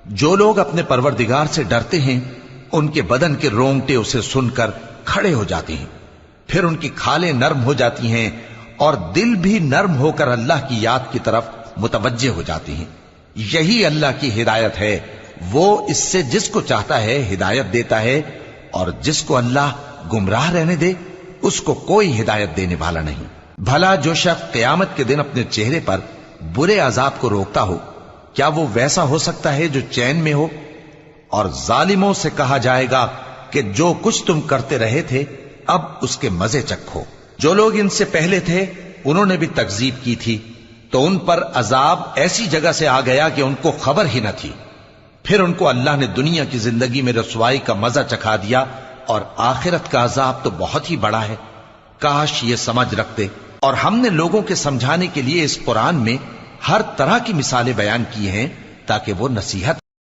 جو لوگ اپنے پروردگار سے ڈرتے ہیں ان کے بدن کے رونگٹے اسے سن کر کھڑے ہو جاتے ہیں، پھر ان کی کھالیں نرم ہو جاتی ہیں اور دل بھی نرم ہو کر اللہ کی یاد کی طرف متوجہ ہو جاتے ہیں۔ یہی اللہ کی ہدایت ہے، وہ اس سے جس کو چاہتا ہے ہدایت دیتا ہے، اور جس کو اللہ گمراہ رہنے دے اس کو کوئی ہدایت دینے والا نہیں۔ بھلا جو شخص قیامت کے دن اپنے چہرے پر برے عذاب کو روکتا ہو، کیا وہ ویسا ہو سکتا ہے جو چین میں ہو؟ اور ظالموں سے کہا جائے گا کہ جو کچھ تم کرتے رہے تھے اب اس کے مزے چکھو۔ جو لوگ ان سے پہلے تھے انہوں نے بھی تکذیب کی تھی، تو ان پر عذاب ایسی جگہ سے آ گیا کہ ان کو خبر ہی نہ تھی۔ پھر ان کو اللہ نے دنیا کی زندگی میں رسوائی کا مزہ چکھا دیا، اور آخرت کا عذاب تو بہت ہی بڑا ہے۔ کاش یہ سمجھ رکھتے۔ اور ہم نے لوگوں کے سمجھانے کے لیے اس قرآن میں ہر طرح کی مثالیں بیان کی ہیں تاکہ وہ نصیحت